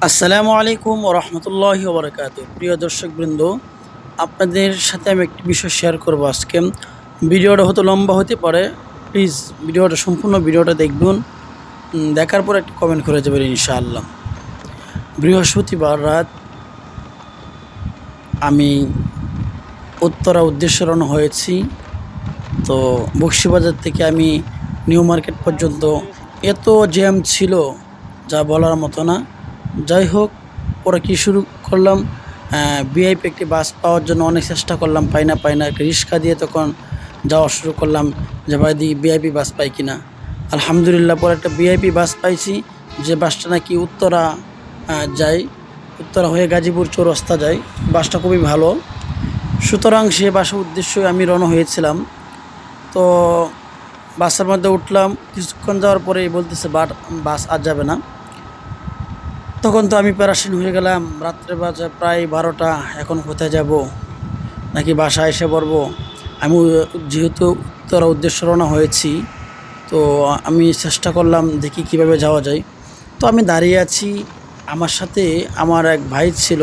আসসালামু আলাইকুম রহমতুল্লাহি ওবরাকাতুহু। প্রিয় দর্শকবৃন্দ, আপনাদের সাথে আমি একটি বিষয় শেয়ার করব আজকে। ভিডিওটা হয়তো লম্বা হতে পারে, প্লিজ ভিডিওটা সম্পূর্ণ ভিডিওটা দেখুন। দেখার পর একটি কমেন্ট করে যাবেন ইনশাআল্লাহ। বৃহস্পতিবার রাত আমি উত্তরা উদ্দেশ্যে রওনা হয়েছি। তো বকশীবাজার থেকে আমি নিউ মার্কেট পর্যন্ত এত জ্যাম ছিল যা বলার মতো না। যাই হোক, পরে কী শুরু করলাম, ভিআইপি একটি বাস পাওয়ার জন্য অনেক চেষ্টা করলাম, পাই না একটা রিক্সা দিয়ে তখন যাওয়া শুরু করলাম যে ভাই দি ভিআইপি বাস পাই কিনা। আলহামদুলিল্লাহ পরে একটা ভিআইপি বাস পাইছি, যে বাসটা নাকি উত্তরা যায়, উত্তরা হয়ে গাজীপুর চৌরাস্তা যায়। বাসটা খুবই ভালো। সুতরাং সে বাসার উদ্দেশ্যে আমি রওনা হয়েছিলাম। তো বাসের মধ্যে উঠলাম, কিছুক্ষণ যাওয়ার পরেই বলতেছে বাস আর যাবে না। তখন তো আমি প্যারাশিন হয়ে গেলাম, রাত্রে বাজে প্রায় 12টা। এখন কোথায় যাব, নাকি বাসায় এসে পড়বো। আমি যেহেতু উত্তরা উদ্দেশ্যে রওনা হয়েছি, তো আমি চেষ্টা করলাম দেখি কিভাবে যাওয়া যায়। তো আমি দাঁড়িয়ে আছি, আমার সাথে আমার এক ভাই ছিল,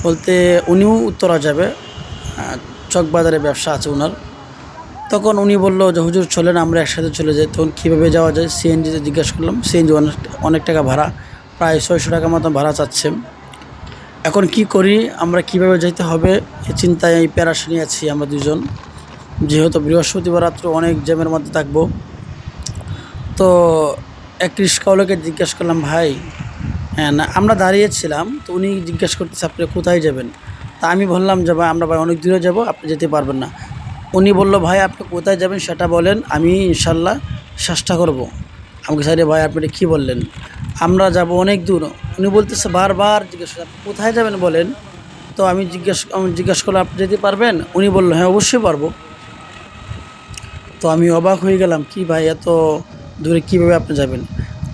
বলতে উনিও উত্তরা যাবে, চকবাজারে ব্যবসা আছে ওনার। তখন উনি বললো যে হুজুর চলেন আমরা একসাথে চলে যাই। তখন কীভাবে যাওয়া যায় সিএনজিতে জিজ্ঞাসা করলাম। সিএনজি অনেক টাকা ভাড়া, প্রায় 600 টাকা মতো ভাড়া চাচ্ছে। এখন কি করি, আমরা কিভাবে যেতে হবে এই চিন্তায় এই প্যারাশানি আছি আমরা দুজন। যেহেতু বৃহস্পতিবার রাত্রে অনেক জ্যামের মধ্যে থাকবো। তো এক রিক্সাওয়ালাকে জিজ্ঞাসা করলাম, ভাই হ্যাঁ না, আমরা দাঁড়িয়েছিলাম, তো উনি জিজ্ঞাসা করতেছে আপনি কোথায় যাবেন। তা আমি বললাম যে ভাই আমরা অনেক দূরে যাব, আপনি যেতে পারবেন না। উনি বলল, ভাই আপনি কোথায় যাবেন সেটা বলেন, আমি ইনশাল্লাহ চেষ্টা করব। আমাকে সাইডে, ভাই আপনি কী বললেন, আমরা যাব অনেক দূর। উনি বলতেছে বারবার জিজ্ঞাসা, আপনি কোথায় যাবেন বলেন। তো আমি জিজ্ঞাসা করলাম আপনি যেতে পারবেন। উনি বললো হ্যাঁ অবশ্যই পারবো। তো আমি অবাক হয়ে গেলাম, কি ভাই এত দূরে কীভাবে আপনি যাবেন।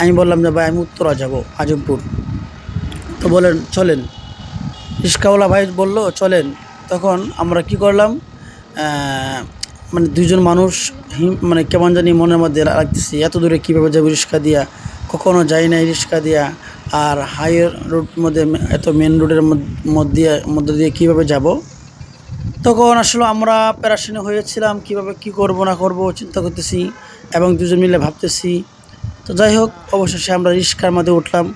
আমি বললাম যে ভাই আমি উত্তরা যাব, আজমপুর। তো বলেন চলেন। রিক্সাওয়ালা ভাই বললো চলেন। তখন আমরা কি করলাম, মানে দুজন মানুষ মানে কেমন জানি মনের মধ্যে লাগতেছি, এত দূরে কীভাবে যাবো রিক্সা দিয়া, কখনো যাই নাই রিক্সা দিয়া, আর হাইওয়ে রোড মধ্যে, এত মেন রোডের মধ্যে দিয়ে কীভাবে যাব। তখন আসলে আমরা প্যারাশানি হয়েছিলাম, কীভাবে কী করব না করব চিন্তা করতেছি, এবং দুজন মিলে ভাবতেছি। তো যাই হোক, অবশেষে আমরা রিক্সার মধ্যে উঠলাম।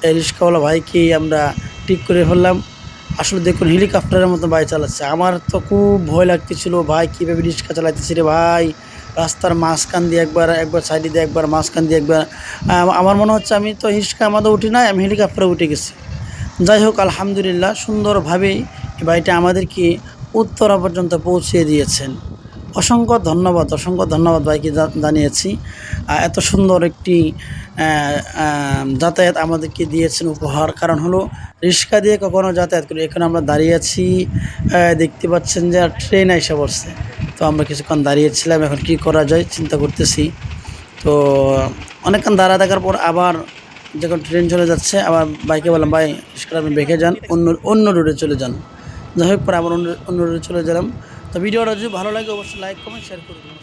এই রিক্সাওয়ালা ভাইকেই আমরা ঠিক করে ফেললাম। আসলে দেখুন হেলিকপ্টারের মতো ভাই চালাচ্ছে। আমার তো খুব ভয় লাগতেছিল, ভাই কীভাবে রিক্সা চালাইতেছি রে ভাই। রাস্তার মাঝখান দিয়ে একবার সাইডে দিয়ে একবার, মাঝখান দিয়ে একবার। আমার মনে হচ্ছে আমি তো রিক্সা আমাদের উঠি নাই, আমি হেলিকপ্টারে উঠে গেছি। যাই হোক আলহামদুলিল্লাহ সুন্দরভাবেই এই ভাইটা আমাদেরকে উত্তরা পর্যন্ত পৌঁছিয়ে দিয়েছেন। অসংখ্য ধন্যবাদ ভাইকে জানিয়েছি। এত সুন্দর একটি যাতায়াত আমাদেরকে দিয়েছেন উপহার। কারণ হলো রিক্সা দিয়ে কখনো যাতায়াত করি, এখানে আমরা দাঁড়িয়ে আছি, দেখতে পাচ্ছেন যে ট্রেন এসে পড়ছে। তো আমরা কিছুক্ষণ দাঁড়িয়েছিলাম, এখন কি করা যায় চিন্তা করতেছি। তো অনেকক্ষণ দাঁড়া থাকার পর আবার যখন ট্রেন চলে যাচ্ছে, আবার বাইকে বললাম ভাই রিক্সাটা আপনি বেঁকে যান, অন্য রুটে চলে যান। যাই হোক পরে আবার অন্য রুটে চলে গেলাম। তো ভিডিওটা যদি ভালো লাগে অবশ্যই লাইক কমেন্ট শেয়ার করে দিন।